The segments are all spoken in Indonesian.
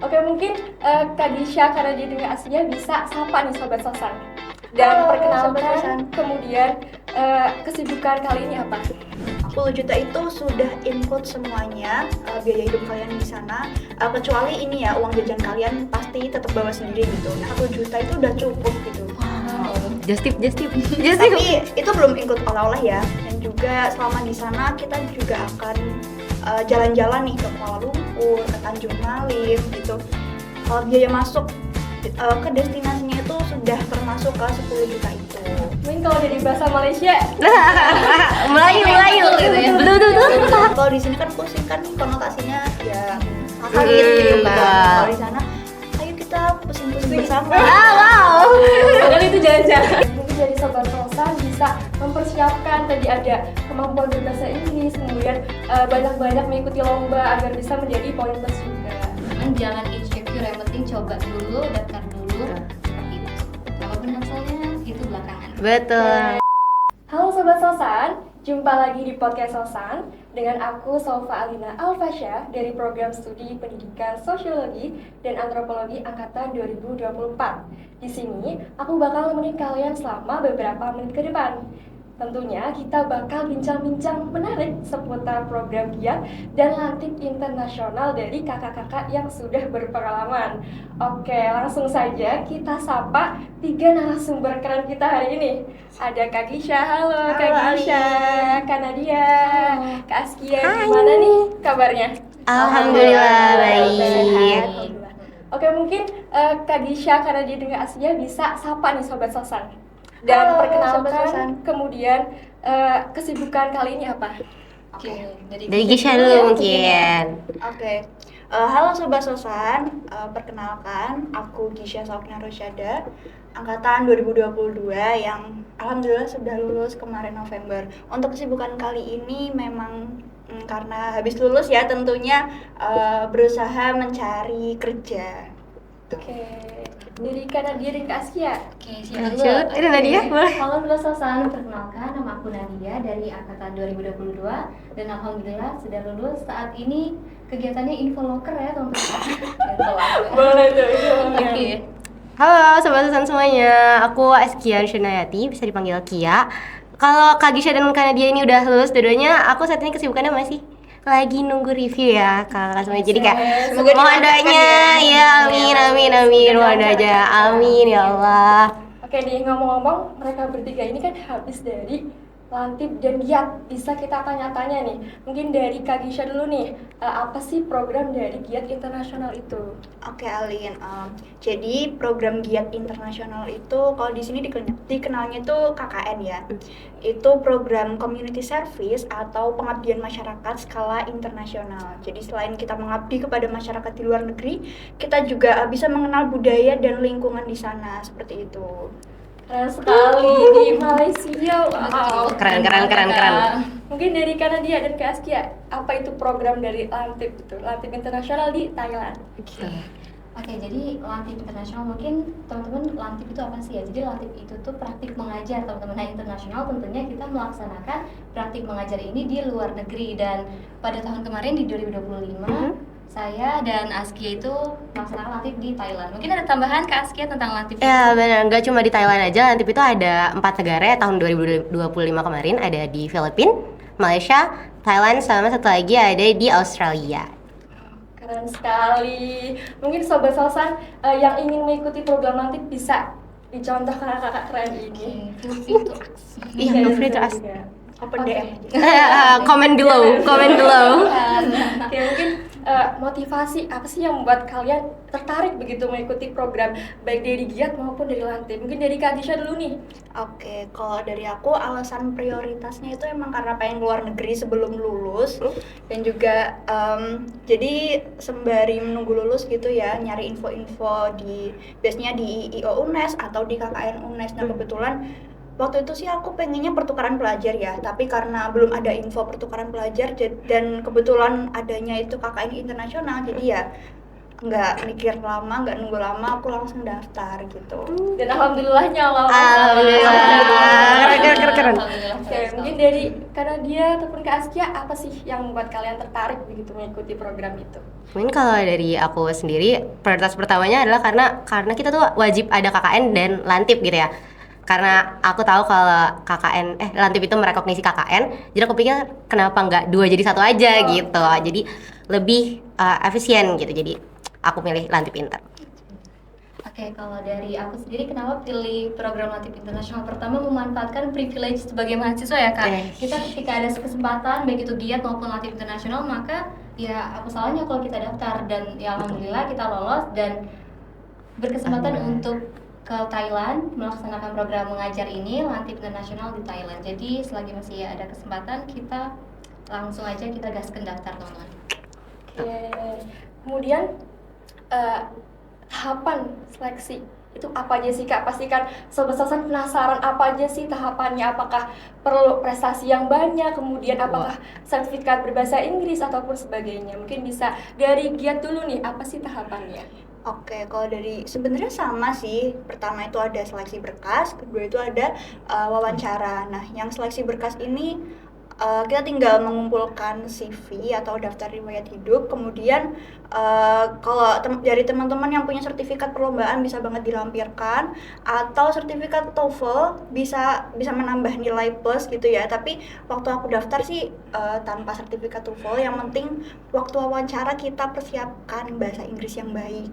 Oke, mungkin Kak Gisha karena dia dengan aslinya bisa sapa nih Sobat Sosan. Dan perkenalkan, kemudian kesibukan kali ini apa? 10 juta itu sudah include semuanya, biaya hidup kalian di sana, kecuali ini ya, uang jajan kalian pasti tetap bawa sendiri gitu. Nah, 1 juta itu udah cukup gitu. Just tip. Tapi itu belum include oleh-oleh ya. Dan juga selama di sana kita juga akan jalan-jalan nih ke Kuala Lumpur, ke Tanjung Malim gitu. Kalau biaya masuk ke destinasinya itu sudah termasuk ke 10 juta itu. Mungkin kalau dari bahasa Malaysia Melayu gitu ya. Betul. Kalau di sini kan pusing kan konotasinya ya sakit gitu kan. Kalau di sana, ayo kita pusing-pusing bersama. Wow. padahal itu jalan-jalan. Mungkin dari Sobat Sosan bisa mempersiapkan tadi ada kemampuan berbahasa Inggris, kemudian banyak-banyak mengikuti lomba agar bisa menjadi poin plus juga. Jangan insecure, yang penting coba dulu, daftar dulu, seperti itu. Apapun hasilnya itu belakangan. Betul. Halo Sobat Sosan, jumpa lagi di podcast Sosan dengan aku Sofa Alina Alfasya dari program studi pendidikan sosiologi dan antropologi angkatan 2024. Di sini aku bakal nemenin kalian selama beberapa menit ke depan. Tentunya kita bakal bincang-bincang menarik seputar program giat dan lantik internasional dari kakak-kakak yang sudah berpengalaman. Oke, langsung saja kita sapa 3 narasumber keren kita hari ini. Ada Kak Gisha, halo Kak Gisha, Kak Nadia, Kak Askia, gimana nih kabarnya? Alhamdulillah baik. Alhamdulillah. Oke, mungkin Kak Gisha karena dia dengan aslinya bisa sapa nih Sobat Sosan. Dan Halo, perkenalkan, Sobat Sosan. kemudian kesibukan kali ini apa? Oke, Dari Gisha dulu mungkin. Oke. Halo Sobat Sosan, perkenalkan aku Gisha Sofna Rosyada, angkatan 2022 yang alhamdulillah sudah lulus kemarin November. Untuk kesibukan kali ini memang karena habis lulus ya tentunya berusaha mencari kerja. Oke, dari Kak Nadia dan Kak Askia. Oke, siap dulu. Lanjut. Ini Nadia, boleh. Halo Sobat Sosan, perkenalkan nama aku Nadia dari angkatan 2022 dan alhamdulillah sudah lulus. Saat ini kegiatannya infoloker ya teman-teman. Boleh tuh, Oke. Halo Sobat Susan semuanya, aku Askia Shunayati, bisa dipanggil Kia. Kalau Kak Gisha dan Kak Nadia ini udah lulus dua-duanya, aku saat ini kesibukannya masih lagi nunggu review ya kakak semuanya. Jadi kayak Semoga mohon dilancarkan doanya ya, amin mohon doa aja, amin ya Allah. Oke nih, ngomong-ngomong mereka bertiga ini kan habis dari Lantip dan Giat. Bisa kita tanya-tanya nih, mungkin dari Kak Gisha dulu nih, apa sih program dari Giat Internasional itu? Oke Alin, jadi program Giat Internasional itu kalau di sini dikenalnya itu KKN ya. Itu program community service atau pengabdian masyarakat skala internasional. Jadi selain kita mengabdi kepada masyarakat di luar negeri, kita juga bisa mengenal budaya dan lingkungan di sana seperti itu. Keren sekali di Malaysia. Wow. Keren. Mungkin dari Kak Nadia dan Kak Askia, apa itu program dari Lantip itu? Lantip Internasional di Thailand. Oke, jadi Lantip Internasional mungkin teman-teman Lantip itu apa sih ya? Jadi Lantip itu tuh praktik mengajar teman-teman. Nah, internasional tentunya kita melaksanakan praktik mengajar ini di luar negeri dan pada tahun kemarin di 2025 saya dan Askia itu melaksanakan Lantip di Thailand. Mungkin ada tambahan Kak Askia tentang Lantip Ya benar, nggak cuma di Thailand aja, Lantip itu ada 4 negara ya tahun 2025 kemarin. Ada di Filipina, Malaysia, Thailand, sama satu lagi ada di Australia. Keren sekali. Mungkin Sobat Sosan yang ingin mengikuti program Lantip bisa dicontoh kakak-kakak keren ini. Iya, feel free to ask. Open DM. Comment below. Oke, mungkin motivasi apa sih yang membuat kalian tertarik begitu mengikuti program baik dari Giat maupun dari Lantip? Mungkin dari Kak Gisha dulu nih. Oke, kalau dari aku alasan prioritasnya itu emang karena pengen keluar negeri sebelum lulus dan juga jadi sembari menunggu lulus gitu ya, nyari info-info biasanya di IO UNES atau di KKN UNES. Nah kebetulan waktu itu sih aku pengennya pertukaran pelajar ya, tapi karena belum ada info pertukaran pelajar dan kebetulan adanya itu KKN internasional, jadi ya nggak mikir lama, nggak nunggu lama, aku langsung daftar gitu. Dan alhamdulillahnya Keren. Alhamdulillah. Oke, mungkin dari karena dia ataupun Kak Askia, apa sih yang membuat kalian tertarik begitu mengikuti program itu? Mungkin kalau dari aku sendiri, prioritas pertamanya adalah karena kita tuh wajib ada KKN dan Lantip gitu ya. Karena aku tahu kalau Lantip itu merekognisi KKN, jadi aku pikir kenapa nggak 2 jadi 1 aja gitu. Jadi lebih efisien gitu. Jadi aku milih Lantip Inter. Oke, kalau dari aku sendiri kenapa pilih program Lantip Internasional? Pertama, memanfaatkan privilege sebagai mahasiswa ya Kak. Kita ketika ada kesempatan baik itu GIAT maupun Lantip Internasional, maka ya apa salahnya kalau kita daftar, dan ya alhamdulillah kita lolos dan berkesempatan untuk ke Thailand melaksanakan program mengajar ini Lantip Internasional di Thailand. Jadi selagi masih ada kesempatan, kita langsung aja kita gaskan daftar teman-teman. Oke. Kemudian tahapan seleksi itu apa aja sih Kak? Pastikan Sobat Sosan penasaran apa aja sih tahapannya, apakah perlu prestasi yang banyak, kemudian apakah sertifikat berbahasa Inggris ataupun sebagainya. Mungkin bisa dari GIAT dulu nih, apa sih tahapannya? Oke, kalau dari sebenarnya sama sih. Pertama itu ada seleksi berkas, kedua itu ada wawancara. Nah, yang seleksi berkas ini kita tinggal mengumpulkan CV atau daftar riwayat hidup. Kemudian kalau dari teman-teman yang punya sertifikat perlombaan bisa banget dilampirkan, atau sertifikat TOEFL bisa menambah nilai plus gitu ya. Tapi waktu aku daftar sih tanpa sertifikat TOEFL. Yang penting waktu wawancara kita persiapkan bahasa Inggris yang baik.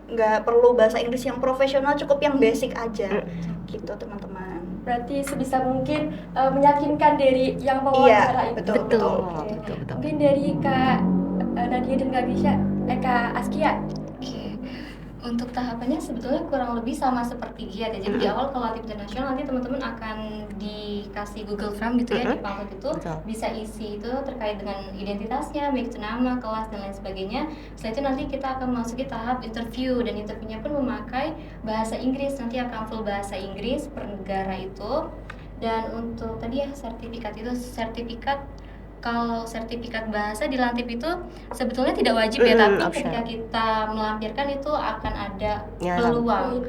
Nggak perlu bahasa Inggris yang profesional, cukup yang basic aja gitu teman-teman. Berarti sebisa mungkin meyakinkan dari yang wawancara itu. Betul. Oke. Mungkin dari Kak Nadia dan Kak Gisha, Kak Askia. Oke, untuk tahapannya sebetulnya kurang lebih sama seperti GIAT ya. Jadi di awal kalau Lantip Internasional nanti teman-teman akan dikasih Google Form gitu ya, di pangkut itu bisa isi itu terkait dengan identitasnya, baik itu nama, kelas dan lain sebagainya. Setelah itu nanti kita akan memasuki tahap interview, dan interviewnya pun memakai bahasa Inggris. Nanti akan full bahasa Inggris per negara itu. Dan untuk tadi ya sertifikat kalau sertifikat bahasa di Lantip itu sebetulnya tidak wajib ya, tapi ketika kita melampirkan itu akan ada peluang,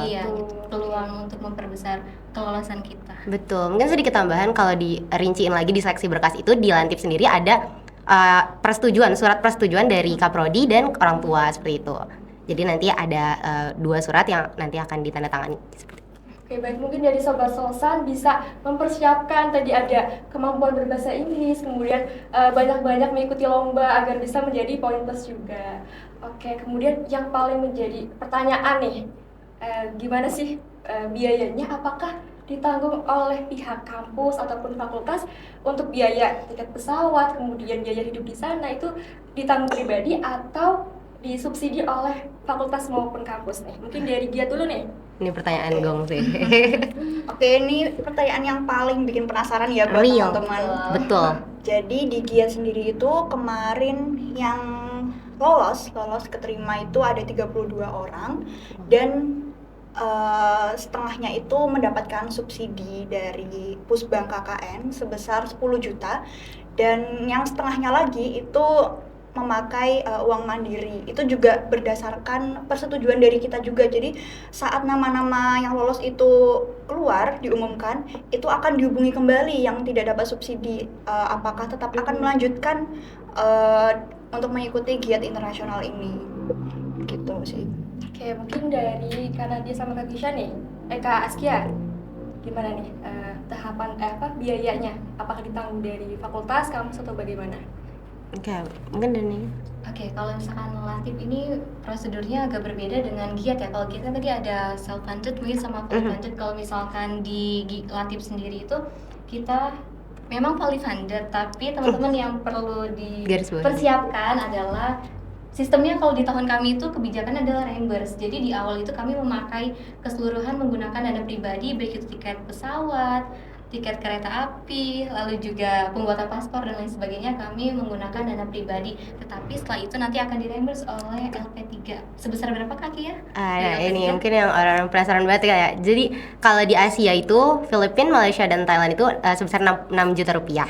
iya, peluang untuk memperbesar kelolosan kita. Betul. Mungkin sedikit tambahan, kalau dirinciin lagi di seleksi berkas itu di Lantip sendiri ada surat persetujuan dari Kaprodi dan orang tua seperti itu. Jadi nanti ada 2 surat yang nanti akan ditandatangani. Oke, baik, mungkin dari Sobat Sosan bisa mempersiapkan tadi ada kemampuan berbahasa Inggris, kemudian banyak-banyak mengikuti lomba agar bisa menjadi poin plus juga. Oke, kemudian yang paling menjadi pertanyaan nih, gimana sih biayanya? Apakah ditanggung oleh pihak kampus ataupun fakultas untuk biaya tiket pesawat, kemudian biaya hidup di sana itu ditanggung pribadi atau disubsidi oleh fakultas maupun kampus nih? Mungkin dari GIAT dulu nih. Ini pertanyaan gong sih. Oke, ini pertanyaan yang paling bikin penasaran ya buat teman-teman. Betul. Jadi di GIAT sendiri itu kemarin yang lolos keterima itu ada 32 orang, dan setengahnya itu mendapatkan subsidi dari Pusbang KKN sebesar 10 juta, dan yang setengahnya lagi itu memakai uang mandiri. Itu juga berdasarkan persetujuan dari kita juga. Jadi saat nama-nama yang lolos itu keluar, diumumkan, itu akan dihubungi kembali yang tidak dapat subsidi, apakah tetap akan melanjutkan untuk mengikuti GIAT internasional ini. Gitu sih. Oke, mungkin dari Kak Nadia sama Kak Gisha nih, Kak Askia, gimana nih tahapan biayanya? Apakah ditanggung dari fakultas, kampus atau bagaimana? Oke, mungkin dari Oke, kalau misalkan Lantip ini prosedurnya agak berbeda dengan GIAT ya. Kalau GIAT kan tadi ada self funded mungkin sama fully funded. Kalau misalkan di Lantip sendiri itu kita memang fully funded, tapi teman-teman yang perlu dipersiapkan adalah sistemnya. Kalau di tahun kami itu kebijakan adalah reimburse. Jadi di awal itu kami memakai keseluruhan menggunakan dana pribadi, baik itu tiket pesawat, tiket kereta api, lalu juga pembuatan paspor dan lain sebagainya, kami menggunakan dana pribadi. Tetapi setelah itu nanti akan direimburse oleh LP3. Sebesar berapa kaki ya? Ini mungkin yang orang-orang penasaran banget ya. Jadi kalau di Asia itu Filipina, Malaysia dan Thailand itu sebesar 6 juta rupiah.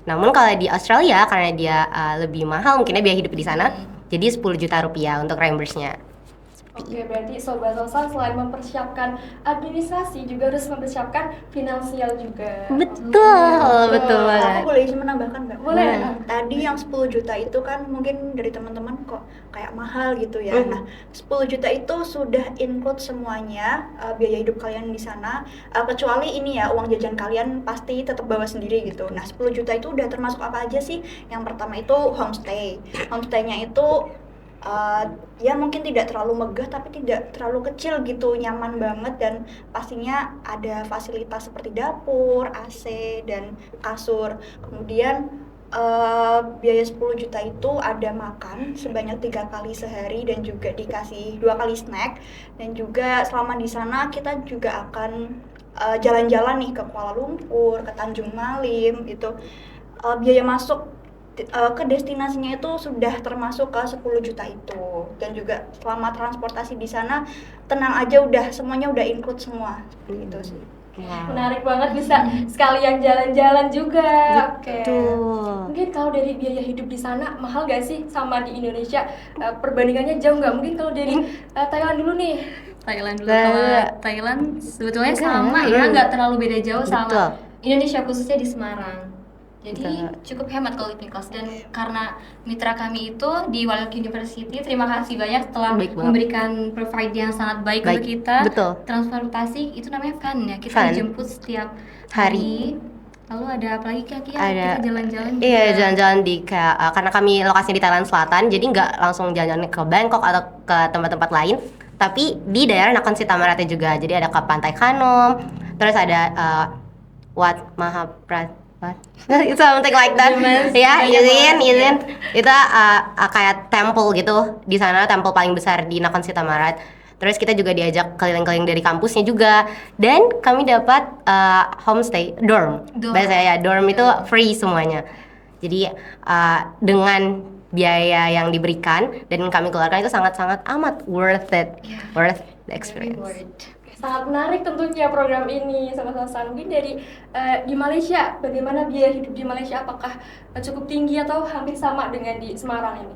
Namun kalau di Australia karena dia lebih mahal mungkinnya biaya hidup di sana, Jadi 10 juta rupiah untuk reimburse-nya. Oke, berarti Sobat Sosan selain mempersiapkan administrasi juga harus mempersiapkan finansial juga. Betul Aku banget. boleh izin menambahkan nggak? Boleh. Tadi yang 10 juta itu kan mungkin dari teman-teman kok kayak mahal gitu ya. Nah, 10 juta itu sudah include semuanya, biaya hidup kalian di sana. Kecuali ini ya, uang jajan kalian pasti tetap bawa sendiri gitu. Nah, 10 juta itu udah termasuk apa aja sih? Yang pertama itu homestay. Homestay-nya itu ya mungkin tidak terlalu megah tapi tidak terlalu kecil gitu, nyaman banget, dan pastinya ada fasilitas seperti dapur, AC, dan kasur. Kemudian biaya 10 juta itu ada makan sebanyak 3 kali sehari dan juga dikasih 2 kali snack, dan juga selama di sana kita juga akan jalan-jalan nih ke Kuala Lumpur, ke Tanjung Malim gitu. Biaya masuk ke destinasinya itu sudah termasuk ke 10 juta itu, dan juga selama transportasi di sana tenang aja, udah semuanya udah include semua seperti itu sih. Menarik banget, bisa sekalian jalan-jalan juga. Oke. Tuh. Mungkin kalau dari biaya hidup di sana mahal gak sih sama di Indonesia? Perbandingannya jauh nggak? Mungkin kalau dari Thailand dulu nih. Thailand dulu. Kalau Thailand sebetulnya sama ya, nggak terlalu beda jauh sama Betul. Indonesia, khususnya di Semarang. Jadi Betul. cukup hemat kalau living cost, dan karena mitra kami itu di Waliak University, terima kasih banyak telah Baik banget. memberikan provide yang sangat baik untuk kita. Betul. Transportasi itu namanya fun ya, kita Fun. dijemput setiap Hari. Lalu ada apa lagi Kak Kia? Ada. Kita jalan-jalan Iya, juga. jalan-jalan di kayak karena kami lokasinya di Thailand Selatan, jadi nggak langsung jalan-jalan ke Bangkok atau ke tempat-tempat lain, tapi di daerah Nakhon Si Thammarat juga. Jadi ada ke Pantai Kanom, terus ada Wat Mahaprat, something like that. Ya, izin itu kayak temple gitu di sana, temple paling besar di Nakhon Si Thammarat. Terus kita juga diajak keliling-keliling dari kampusnya juga, dan kami dapat homestay, dorm. Bahasa ya, dorm itu free semuanya. Jadi dengan biaya yang diberikan dan kami keluarkan itu sangat-sangat amat worth it, worth the experience. Sangat menarik tentunya program ini, Sobat Sosan. Mungkin dari di Malaysia, bagaimana biaya hidup di Malaysia? Apakah cukup tinggi atau hampir sama dengan di Semarang ini?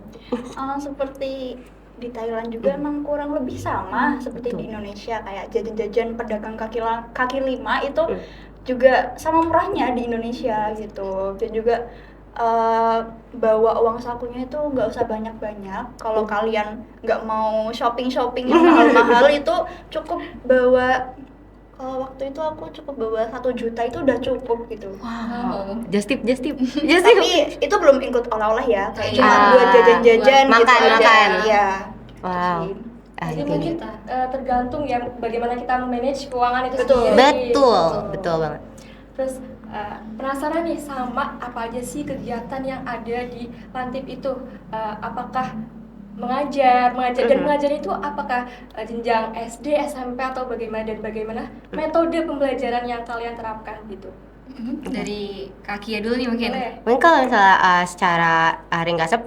Seperti di Thailand juga emang kurang lebih sama seperti di Indonesia, kayak jajan-jajan pedagang kaki lima itu juga sama murahnya di Indonesia gitu. Dan juga bawa uang sakunya itu nggak usah banyak-banyak. Kalau kalian nggak mau shopping yang mahal-mahal itu cukup bawa. Kalau waktu itu aku cukup bawa 1 juta itu udah cukup gitu. Wow. Just tip. Tapi itu belum include oleh-oleh ya, kayak Iya. cuma buat jajan-jajan Makan, gitu aja. makan. Iya. Wow. Jadi Itu mungkin tergantung ya bagaimana kita manage keuangan itu Betul. sendiri. betul banget. Terus penasaran nih sama apa aja sih kegiatan yang ada di Lantip itu? Apakah mengajar dan mengajar itu apakah jenjang SD, SMP atau bagaimana metode pembelajaran yang kalian terapkan gitu? Dari Kak Kia dulu nih mungkin. Boleh. Mungkin kalau misalnya secara ringkasnya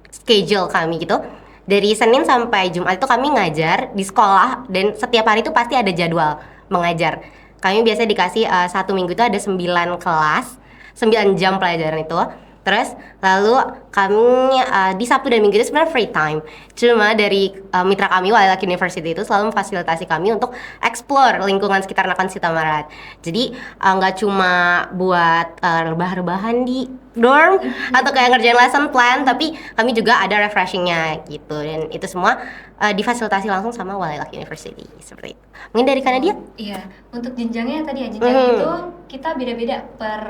schedule kami gitu, dari Senin sampai Jumat itu kami ngajar di sekolah, dan setiap hari itu pasti ada jadwal mengajar. Kami biasa dikasih 1 minggu itu ada 9 kelas, 9 jam pelajaran itu. Terus lalu kami di Sabtu dan Minggu itu sebenarnya free time. Cuma dari mitra kami Waliak University itu selalu memfasilitasi kami untuk explore lingkungan sekitar Nakhon Si Thammarat. Jadi nggak cuma buat rebah-rebahan di dorm atau kayak ngerjain lesson plan, tapi kami juga ada refreshingnya gitu, dan itu semua difasilitasi langsung sama Waliak University seperti itu. Mungkin dari Kanadia? Iya, untuk jenjangnya tadi ya, jenjang itu kita beda-beda per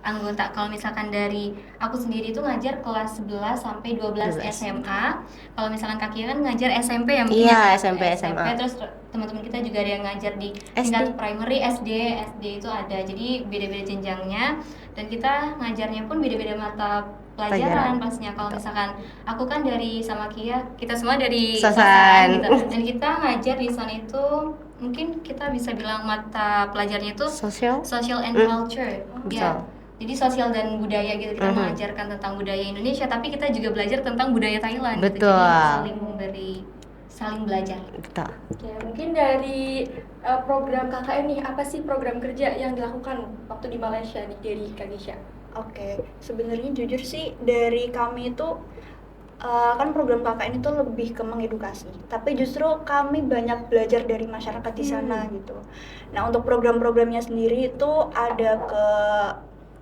anggota. Kalau misalkan dari aku sendiri itu ngajar kelas 11 sampai 12 SMA. Kalau misalkan Kak Kia kan ngajar SMP ya mungkin. Iya, ya? SMP, SMA. Terus teman-teman kita juga ada yang ngajar di tingkat primary, SD itu ada. Jadi beda-beda jenjangnya, dan kita ngajarnya pun beda-beda mata pelajaran pastinya. Kalau misalkan aku kan dari sama Kia, kita semua dari Sosan. gitu. Dan kita ngajar di sana itu mungkin kita bisa bilang mata pelajarnya itu social and culture. Ya. Jadi sosial dan budaya gitu, kita mengajarkan tentang budaya Indonesia, tapi kita juga belajar tentang budaya Thailand. Betul. Gitu. Jadi saling belajar. Betul. Oke, mungkin dari program KKN nih, apa sih program kerja yang dilakukan waktu di Malaysia nih dari Kak Gisha? Oke, sebenarnya jujur sih dari kami itu kan program KKN itu lebih ke mengedukasi, tapi justru kami banyak belajar dari masyarakat di sana gitu. Nah, untuk program-programnya sendiri itu ada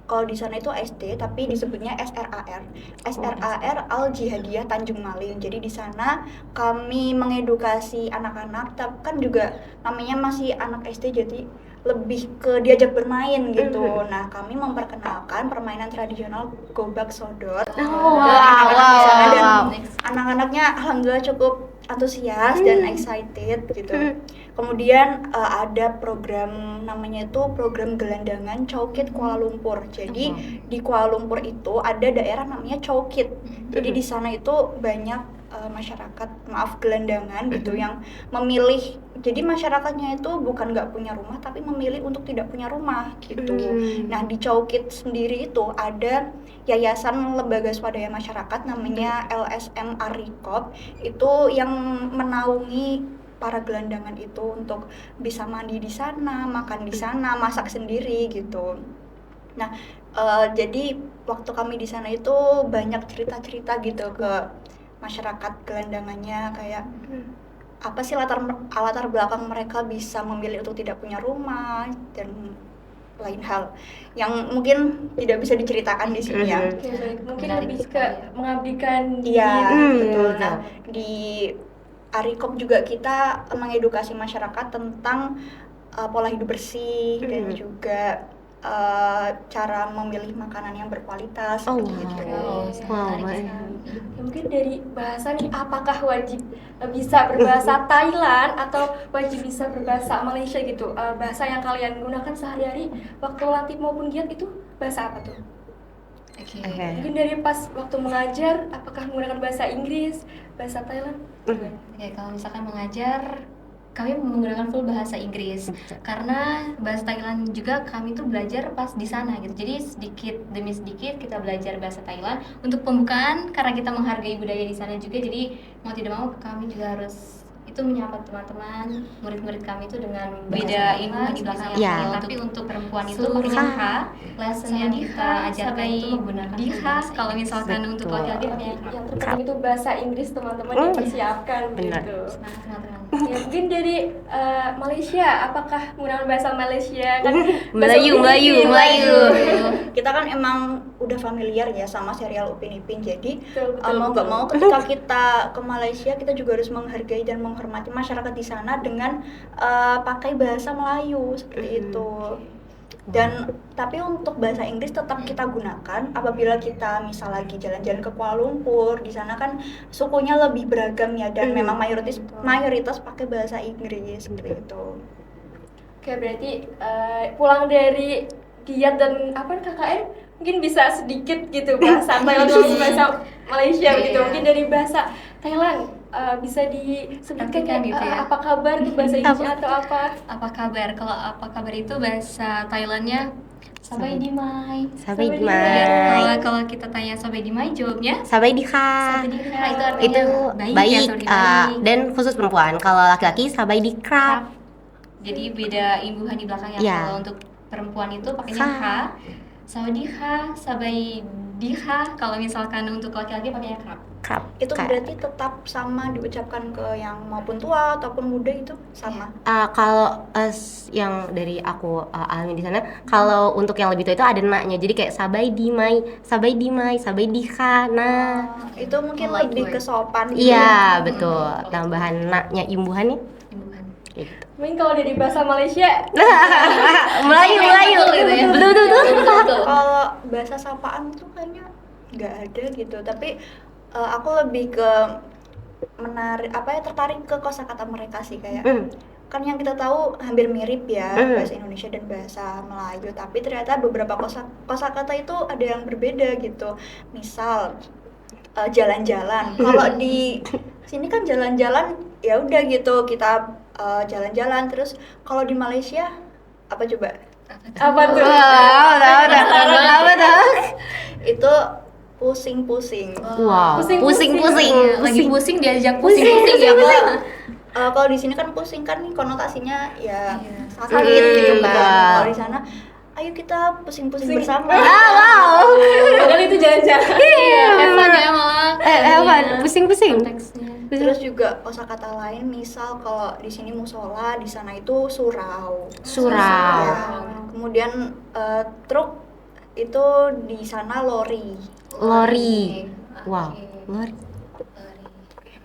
kalau di sana itu SD, tapi disebutnya SRAR Al Jihadiyah Tanjung Malim. Jadi di sana kami mengedukasi anak-anak, tapi kan juga namanya masih anak SD, jadi lebih ke diajak bermain gitu. Nah, kami memperkenalkan permainan tradisional gobak sodor ke anak-anak di sana, dan anak-anaknya alhamdulillah cukup antusias dan excited gitu. Kemudian ada program namanya itu program gelandangan Chowkit Kuala Lumpur. Jadi di Kuala Lumpur itu ada daerah namanya Chowkit. Jadi di sana itu banyak gelandangan gitu yang memilih. Jadi masyarakatnya itu bukan nggak punya rumah, tapi memilih untuk tidak punya rumah gitu. Nah, di Chowkit sendiri itu ada yayasan lembaga swadaya masyarakat namanya LSM Arikop, itu yang menaungi para gelandangan itu untuk bisa mandi di sana, makan di sana, masak sendiri gitu. Nah, jadi waktu kami di sana itu banyak cerita-cerita gitu ke masyarakat gelandangannya, kayak apa sih latar belakang mereka bisa memilih untuk tidak punya rumah dan lain hal yang mungkin tidak bisa diceritakan di sini ya. Mungkin lebih ke mengabdikan diri. Iya, betul. Nah, di Arikop juga kita mengedukasi masyarakat tentang pola hidup bersih dan juga cara memilih makanan yang berkualitas gitu. Mungkin dari bahasa nih, apakah wajib bisa berbahasa Thailand atau wajib bisa berbahasa Malaysia gitu? Bahasa yang kalian gunakan sehari-hari waktu latih maupun giat itu bahasa apa tuh? Mungkin dari pas waktu mengajar, apakah menggunakan bahasa Inggris, bahasa Thailand? Kalau misalkan mengajar, kami menggunakan full bahasa Inggris karena bahasa Thailand juga kami tuh belajar pas di sana gitu. Jadi sedikit demi sedikit kita belajar bahasa Thailand untuk pembukaan, karena kita menghargai budaya di sana juga. Jadi mau tidak mau kami juga harus itu menyapa teman-teman, murid-murid kami itu dengan beda ilmu di belakang yang tapi untuk perempuan itu pakainya H, lessonnya kita ajarkan itu menggunakan H. Kalau misalkan untuk laki-laki pakainya yang terpenting itu bahasa Inggris, teman-teman dipersiapkan gitu. Semangat teman-teman. Ya, mungkin dari Malaysia, apakah menggunakan bahasa Malaysia kan? Melayu. Kita kan emang udah familiar ya sama serial Upin Ipin, jadi Betul. mau nggak mau ketika kita ke Malaysia kita juga harus menghargai dan menghormati masyarakat di sana dengan pakai bahasa Melayu seperti itu. Dan tapi untuk bahasa Inggris tetap kita gunakan apabila kita misal lagi jalan-jalan ke Kuala Lumpur. Di sana kan sukunya lebih beragam ya, dan memang mayoritas pakai bahasa Inggris seperti itu. Oke, berarti pulang dari giat dan KKN mungkin bisa sedikit gitu bahasa Thailand atau bahasa Malaysia gitu. Mungkin dari bahasa Thailand bisa disebutkan gitu ya. Apa kabar itu bahasa Inggrisnya atau apa? Apa kabar? Kalau apa kabar itu bahasa Thailandnya Sabai Dimai. Kalau kita tanya Sabai Dimai, jawabnya Sabai Dikha. itu artinya Itu baik, baik. dan khusus perempuan. Kalau laki-laki Sabai Dikrap. Jadi beda imbuhan di belakangnya. Ya. Kalau untuk perempuan itu pakainya H, Sawadikha, Sabai Diha. Kalau misalkan untuk laki-laki pakainya krap. Itu berarti tetap sama diucapkan ke yang maupun tua ataupun muda itu sama. Kalau yang dari aku alami di sana, kalau untuk yang lebih tua itu ada naknya. Jadi kayak Sabai Dimai, Sabai Dikha. Nah, itu mungkin lebih ke sopan. Iya, betul. Tambahan naknya imbuhannya. Gitu. Mungkin kalau dari bahasa Malaysia Melayu gitu ya. Betul. Kalau bahasa sapaan tuh kayaknya nggak ada gitu, tapi aku lebih ke tertarik ke kosakata mereka sih, kayak kan yang kita tahu hampir mirip ya bahasa Indonesia dan bahasa Melayu, tapi ternyata beberapa kosakata itu ada yang berbeda gitu. Misal jalan-jalan, kalau di sini kan jalan-jalan ya udah gitu kita jalan-jalan, terus kalau di Malaysia apa coba? apa tuh? Apa tuh? Itu pusing-pusing. Wow. Pusing. Lagi pusing diajak pusing-pusing ya, Pak. Kalau di sini kan pusing kan konotasinya ya sakit gitu kan. Kalau di sana ayo kita pusing-pusing bersama. Wow. Padahal itu jalan-jalan. Evan ya malah. Evan. pusing-pusing. konteksnya. Terus juga kosakata lain, misal kalau di sini musola, di sana itu surau. Surau. Ya. Kemudian truk itu di sana lori. Lori. Oke. Wow, lori.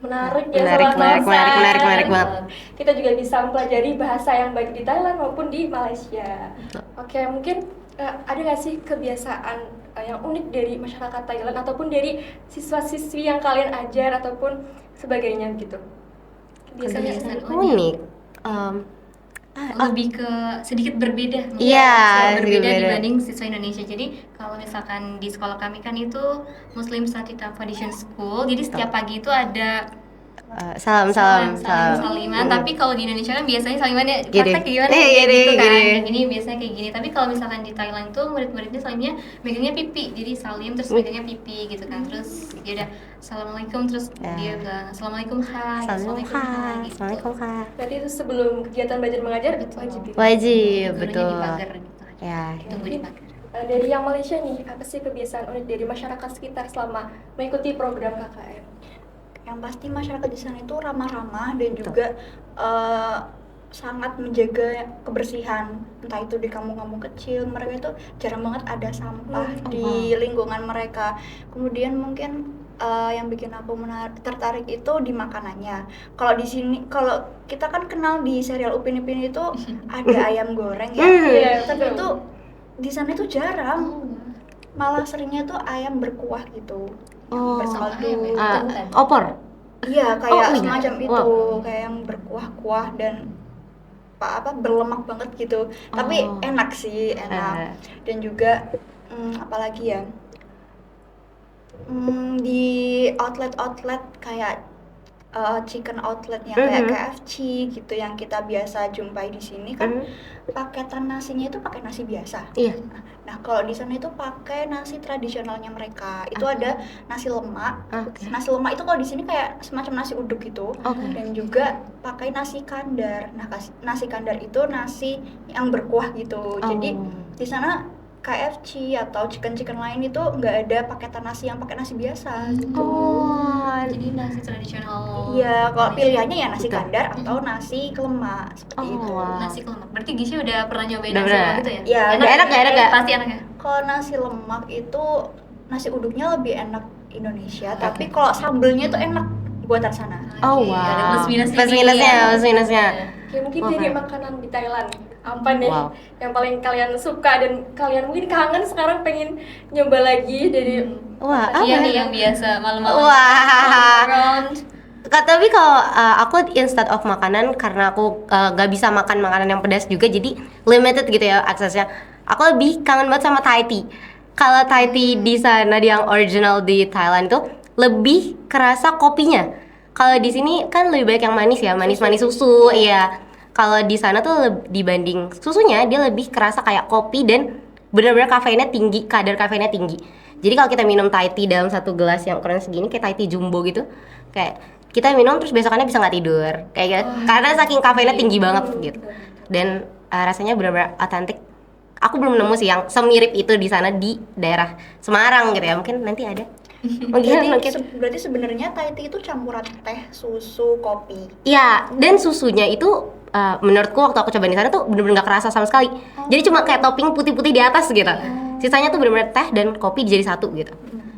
Menarik ya Menarik, Sobat menarik, Sosan. menarik banget. Kita juga bisa mempelajari bahasa yang baik di Thailand maupun di Malaysia. Oke, mungkin ada nggak sih kebiasaan yang unik dari masyarakat Thailand ataupun dari siswa-siswi yang kalian ajar ataupun sebagainya gitu? Kebiasaan Unik. Lebih ke sedikit berbeda mungkin. Iya, Sedikit berbeda berbeda. dibanding siswa Indonesia. Jadi kalau misalkan di sekolah kami kan itu Muslim Satita Foundation School, jadi setiap pagi itu ada Salam. saliman. Tapi kalau di Indonesia kan biasanya salimannya Gini. praktek gimana Gini, gitu kan. gini. Kayak gini biasanya kayak gini. Tapi kalau misalkan di Thailand tuh murid-muridnya salimnya megangnya pipi. Jadi salim terus megangnya pipi gitu kan. Terus dia udah assalamualaikum terus dia bilang assalamualaikum hai. Assalamualaikum gitu. Assalamualaikum kak. Berarti itu sebelum kegiatan belajar mengajar Betul. wajib ya? Wajib, Gurunya betul. di pagar gitu. Ya. Tunggu di pagar. Dari yang Malaysia nih, apa sih kebiasaan unik dari masyarakat sekitar selama mengikuti program KKN? Yang pasti masyarakat di sana itu ramah-ramah dan juga sangat menjaga kebersihan. Entah itu di kampung-kampung kecil, mereka itu jarang banget ada sampah di lingkungan mereka. Kemudian mungkin yang bikin aku tertarik itu di makanannya. Kalau di sini, kalau kita kan kenal di serial Upin Ipin itu ada ayam goreng ya. Iya, Tapi betul. itu di sana itu jarang. Malah seringnya tuh ayam berkuah gitu. Oh. Berkaldu. Opor. Iya, kayak Oh, iya. semacam itu, Wow. kayak yang berkuah-kuah dan berlemak banget gitu. Tapi Oh. enak sih, enak. Dan juga apalagi ya? Di outlet kayak chicken outletnya kayak KFC gitu yang kita biasa jumpai di sini kan paketan nasinya itu pakai nasi biasa. Iya. Nah, kalau di sana itu pakai nasi tradisionalnya mereka. Itu ada nasi lemak. Oke. Nasi lemak itu kalau di sini kayak semacam nasi uduk gitu. Oke. Dan juga pakai nasi kandar. Nah, nasi kandar itu nasi yang berkuah gitu. Jadi di sana KFC atau chicken lain itu nggak ada paketan nasi yang pakai nasi biasa gitu. Oh. Jadi nasi tradisional. Iya, kalau pilihannya ya nasi Betul. kandar atau nasi kelemak seperti itu. wow. Nasi kelemak. Berarti Gisha udah pernah nyobain Udah nasi pernah. lemak gitu ya? Iya, enak nggak? Pasti enak ya? Kalau nasi lemak itu nasi uduknya lebih enak Indonesia, tapi kalau sambelnya itu enak buatan sana. Oh Oke, wow. ada plus minusnya. Plus nih. minusnya, plus minusnya. Oke, mungkin Wah, dari keren. makanan di Thailand apa nih Wow. yang paling kalian suka dan kalian mungkin kangen sekarang pengen nyoba lagi dari Wah, apa? Iya nih yang biasa malam-malam. Wah. Around. Tapi kalau aku instead of makanan karena aku gak bisa makan makanan yang pedas juga jadi limited gitu ya aksesnya. Aku lebih kangen banget sama Thai tea. Kalau Thai tea di sana yang original di Thailand tuh lebih kerasa kopinya. Kalau di sini kan lebih banyak yang manis ya, manis-manis susu, iya. Kalau di sana tuh dibanding susunya dia lebih kerasa kayak kopi dan benar-benar kafeinnya tinggi, kadar kafeinnya tinggi. Jadi kalau kita minum Thai tea dalam satu gelas yang ukuran segini kayak Thai tea jumbo gitu, kayak kita minum terus besokannya bisa nggak tidur, kayak gitu. Karena saking kafeinnya tinggi banget gitu. Dan rasanya benar-benar otentik. Aku belum nemu sih yang semirip itu di sana di daerah Semarang gitu ya. Mungkin nanti ada. Jadi Mungkin. berarti sebenarnya Thai tea itu campuran teh, susu, kopi. Iya, dan susunya itu menurutku waktu aku coba di sana tuh bener-bener gak kerasa sama sekali. Jadi cuma kayak topping putih-putih di atas gitu. Sisanya tuh bener-bener teh dan kopi jadi satu gitu.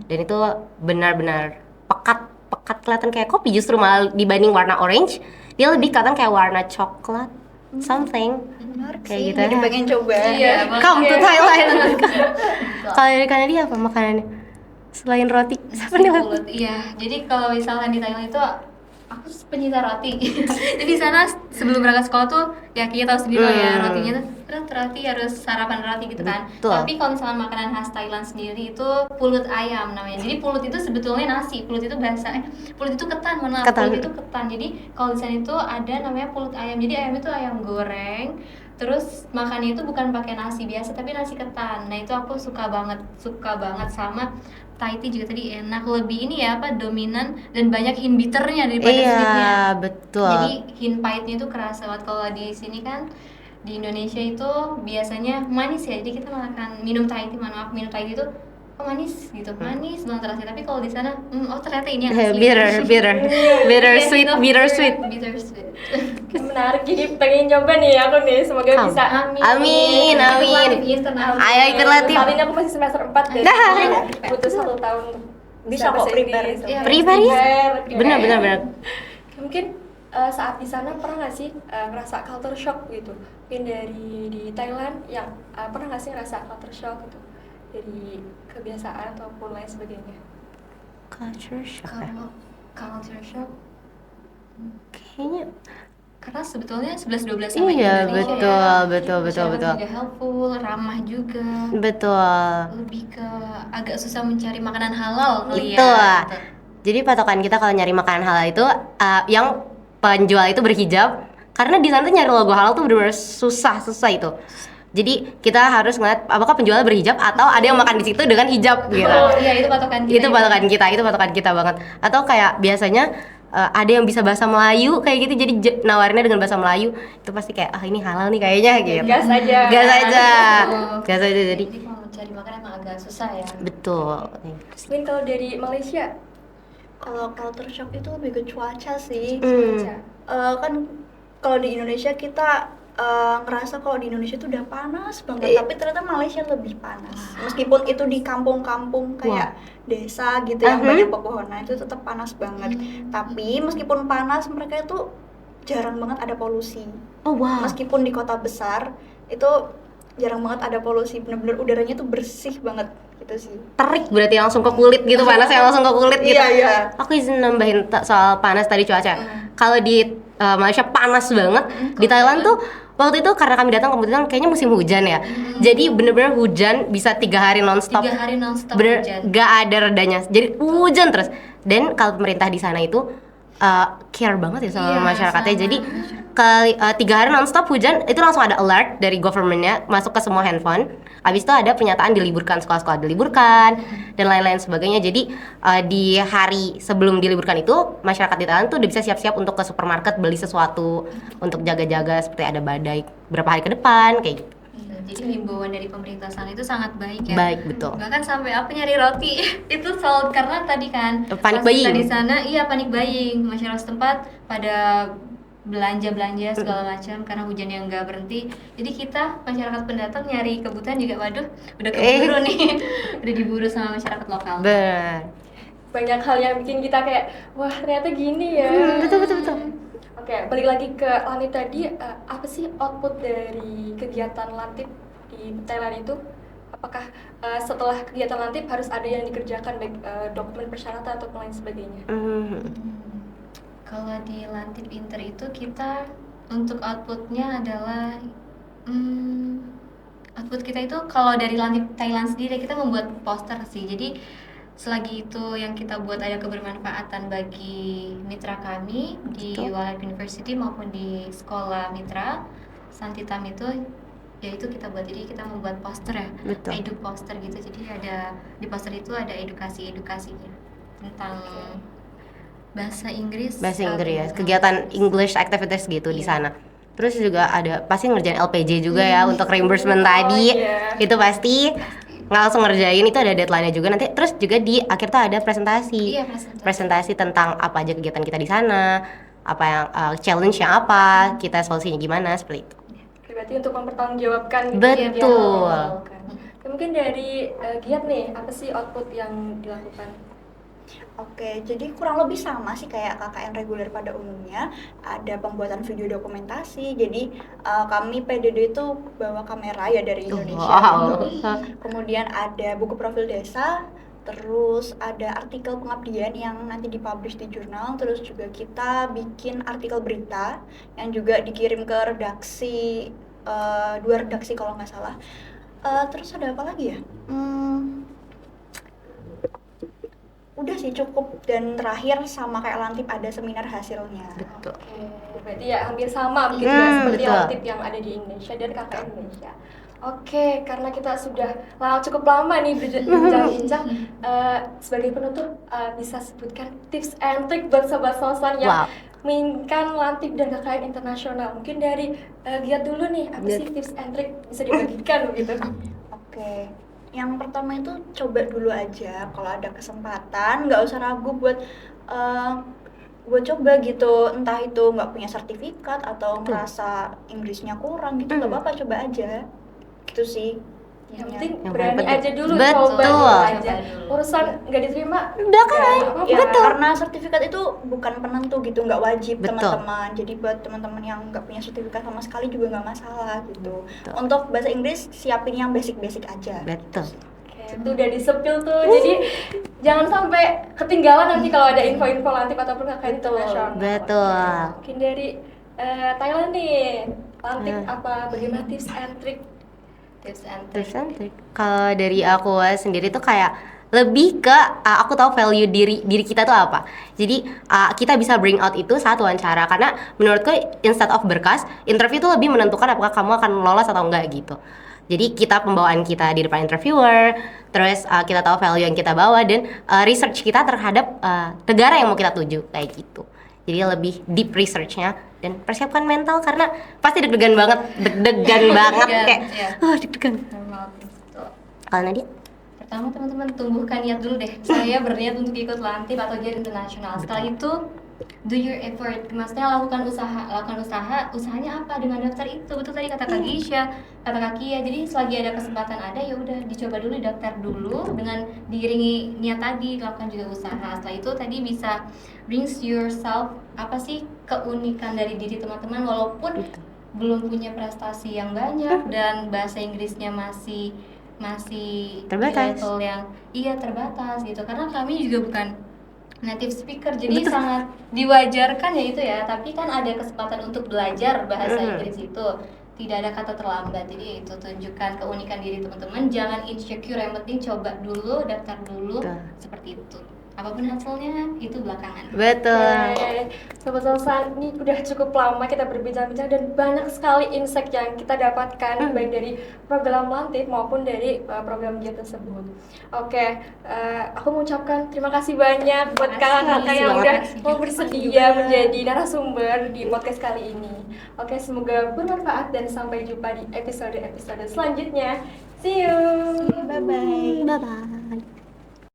Dan itu benar-benar pekat kelihatan kayak kopi, justru malah dibanding warna orange, dia lebih kelihatan kayak warna coklat something. Menarik Kayak sih, gitu. jadi pengen coba. Iya. Come to Thailand. Kalau dari Kanada apa makanannya? Selain roti, apa nih? Bulat, iya. Jadi kalau misalkan di Thailand itu aku pencinta roti. Jadi di sana sebelum berangkat sekolah tuh ya kita tahu sendiri lah ya rotinya tuh kan roti harus sarapan roti gitu kan. Betul. Tapi kalau misalkan makanan khas Thailand sendiri itu pulut ayam namanya. Jadi pulut itu sebetulnya nasi. Pulut itu pulut itu ketan, mohon maaf. Ketan. Pulut itu ketan. Jadi kalau di sana itu ada namanya pulut ayam. Jadi ayam itu ayam goreng. Terus makannya itu bukan pakai nasi biasa tapi nasi ketan. Nah, itu aku suka banget sama Thai tea juga tadi enak, lebih ini ya dominan dan banyak hin bitternya daripada sweetnya. Iya, betul. Jadi hin pahitnya itu kerasa banget. Kalau di sini kan di Indonesia itu biasanya manis ya. Jadi kita makan minum Thai tea, minum Thai tea itu manis gitu, manis banget rasanya. Tapi kalau di sana, oh ternyata ini yang asli. Bittersweet. Menarik, jadi pengen coba nih aku nih, semoga bisa. Amin. Ikut Latif internal. Ayo ikut Latif. Saat ini aku masih semester 4 dan butuh 1 tahun untuk Bisa kok bahasa prepare. Inggris. Iya, Prepare ya? Prepare. Benar. Mungkin saat di sana pernah nggak sih ngerasa culture shock gitu? Mungkin dari di Thailand yang pernah nggak sih ngerasa culture shock gitu dari kebiasaan ataupun lain sebagainya? Culture shock. Kalau culture shock, Kayaknya karena sebetulnya 11-12 sama iya, Indonesia betul. Masyarakat juga helpful, ramah juga. Betul. Lebih ke agak susah mencari makanan halal kali Itu. ya. Jadi patokan kita kalau nyari makanan halal itu yang penjual itu berhijab, karena di sana tuh nyari logo halal tuh bener-bener susah itu. Jadi kita harus ngeliat apakah penjual berhijab atau ada yang makan di situ dengan hijab gitu. Oh iya, itu patokan kita. Itu patokan kita banget. Atau kayak biasanya ada yang bisa bahasa Melayu kayak gitu, jadi nawarinnya dengan bahasa Melayu, itu pasti kayak ini halal nih kayaknya gitu. Gas aja. Jadi Jadi kalau mencari makan emang agak susah ya. betul. Mungkin kalau dari Malaysia, Kalau culture shock itu lebih ke cuaca sih. cuaca. Kan kalau di Indonesia kita ngerasa kalau di Indonesia itu udah panas banget, tapi ternyata Malaysia lebih panas. Meskipun itu di kampung-kampung kayak desa gitu yang banyak pepohonan, itu tetap panas banget. Tapi meskipun panas, mereka itu jarang banget ada polusi. Oh wow. Meskipun di kota besar itu jarang banget ada polusi, bener-bener udaranya tuh bersih banget gitu sih. Terik berarti langsung ke kulit gitu, panasnya langsung ke kulit gitu. Iya. Aku izin nambahin soal panas tadi cuaca. Kalau di Malaysia panas banget, di Thailand tuh waktu itu karena kami datang kebetulan kayaknya musim hujan ya. Jadi bener-bener hujan bisa 3 hari nonstop. 3 hari nonstop Bener, hujan. gak ada redanya. Jadi hujan terus. Dan kalau pemerintah di sana itu care banget ya sama Iya, masyarakatnya. sama Jadi 3 hari nonstop hujan itu langsung ada alert dari governmentnya masuk ke semua handphone. Habis itu ada pernyataan diliburkan, sekolah-sekolah diliburkan dan lain-lain sebagainya. Jadi di hari sebelum diliburkan itu masyarakat di Thailand tuh udah bisa siap-siap untuk ke supermarket beli sesuatu untuk jaga-jaga seperti ada badai berapa hari ke depan kayak gitu. Iya, jadi himbauan dari pemerintah sana itu sangat baik ya. Baik, betul. Bahkan sampai aku nyari roti itu soal karena tadi kan Panik pas buying. kita di sana panik buying, masyarakat setempat pada belanja segala macam karena hujan yang nggak berhenti. Jadi kita masyarakat pendatang nyari kebutuhan juga waduh udah keburu nih. Udah diburu sama masyarakat lokal. Benar. Banyak hal yang bikin kita kayak wah ternyata gini ya. Betul. Oke, balik lagi ke Lantif tadi, apa sih output dari kegiatan Lantif di Thailand itu? Apakah setelah kegiatan Lantif harus ada yang dikerjakan baik dokumen persyaratan atau lain sebagainya? Kalau di Lantif Inter itu kita untuk outputnya adalah output kita itu kalau dari Lantif Thailand sendiri kita membuat poster sih. Jadi selagi itu yang kita buat ada kebermanfaatan bagi mitra kami di Wallet University maupun di sekolah mitra Santitam itu ya itu kita buat. Jadi kita membuat poster ya, Betul. edu poster gitu. Jadi ada di poster itu ada edukasinya tentang bahasa Inggris, kegiatan English activities gitu di sana. Terus juga ada pasti ngerjain LPJ juga ya untuk reimbursement tadi. iya. Itu pasti nggak langsung ngerjain, itu ada deadline-nya juga nanti. Terus juga di akhir tuh ada presentasi. Iya, Presentasi tentang apa aja kegiatan kita di sana, apa yang challenge-nya apa, kita solusinya gimana, seperti itu. Berarti untuk mempertanggungjawabkan Betul. kegiatan yang dilakukan. Mungkin dari Giat nih, apa sih output yang dilakukan? Oke, jadi kurang lebih sama sih kayak KKN reguler pada umumnya. Ada pembuatan video dokumentasi. Jadi kami PDD itu bawa kamera ya dari Indonesia. Wow. Kemudian ada buku profil desa, terus ada artikel pengabdian yang nanti dipublish di jurnal. Terus juga kita bikin artikel berita yang juga dikirim ke redaksi, 2 redaksi kalau nggak salah. Terus ada apa lagi ya? Udah sih cukup, dan terakhir sama kayak Lantif ada seminar hasilnya. Betul. Oke, berarti ya hampir sama begitu ya seperti betul. Lantif yang ada di Indonesia dan KKN Indonesia. Oke, karena kita sudah cukup lama nih berbincang-bincang, sebagai penutup bisa sebutkan tips and trick buat sobat Sosan yang menginginkan Lantif dan KKN internasional. Mungkin dari Giat dulu nih, apa sih tips and trick bisa dibagikan begitu? Oke. Yang pertama itu coba dulu aja, kalau ada kesempatan nggak usah ragu buat coba gitu, entah itu nggak punya sertifikat atau merasa Inggrisnya kurang gitu, nggak apa-apa, coba aja gitu sih. Yang penting Yang berani penting. aja dulu, Betul. coba dulu aja. Coba dulu. Urusan nggak diterima, Belakangan. Ya, Betul. karena sertifikat itu bukan penentu gitu, nggak wajib Betul. teman-teman. Jadi buat teman-teman yang nggak punya sertifikat sama sekali juga nggak masalah gitu. Betul. Untuk bahasa Inggris siapin yang basic-basic aja. Betul. Oke, itu udah disepil tuh. Jadi jangan sampai ketinggalan nanti kalau ada info-info lantip ataupun KKN internasional. Betul. Mungkin dari Thailand nih, lantip Nah. apa? Bagaimana tips and trick? Tips and Tips and trick. Kalau dari aku sendiri tuh kayak lebih ke aku tahu value diri kita tuh apa. Jadi kita bisa bring out itu saat wawancara, karena menurutku instead of berkas, interview tuh lebih menentukan apakah kamu akan lolos atau enggak gitu. Jadi kita pembawaan kita di depan interviewer, terus kita tahu value yang kita bawa, dan research kita terhadap negara yang mau kita tuju kayak gitu. Jadi lebih deep researchnya, dan persiapkan mental karena pasti deg-degan banget Deg-degan, kayak iya. deg-degan. normal gitu. Kalau Nadia? Pertama teman-teman tumbuhkan niat dulu deh. Saya berniat untuk ikut lantip atau jadi internasional. Setelah itu do your effort. Maksudnya lakukan usaha. Usahanya apa dengan daftar itu? Betul tadi kata Kak Gisha, kata Kak Kia. Jadi selagi ada kesempatan ada, ya udah dicoba dulu, daftar dulu dengan diiringi niat tadi, lakukan juga usaha. Setelah itu tadi bisa brings yourself, apa sih keunikan dari diri teman-teman, walaupun belum punya prestasi yang banyak dan bahasa Inggrisnya masih Terbatas. di level yang terbatas gitu, karena kami juga bukan native speaker, jadi sangat diwajarkan ya itu ya, tapi kan ada kesempatan untuk belajar bahasa Inggris itu, tidak ada kata terlambat. Jadi itu tunjukkan keunikan diri teman-teman, jangan insecure, yang penting coba dulu, daftar dulu. Betul. Seperti itu, apapun hasilnya itu belakangan. Betul. Oke, Sobat Sosan, ini udah cukup lama kita berbincang-bincang dan banyak sekali insight yang kita dapatkan baik dari program Lantip maupun dari program dia tersebut. Oke, aku mengucapkan terima kasih banyak buat kakak-kakak yang Semangat. udah mau bersedia menjadi narasumber di podcast kali ini. Oke, semoga bermanfaat dan sampai jumpa di episode-episode selanjutnya. See you. Bye bye. Bye bye.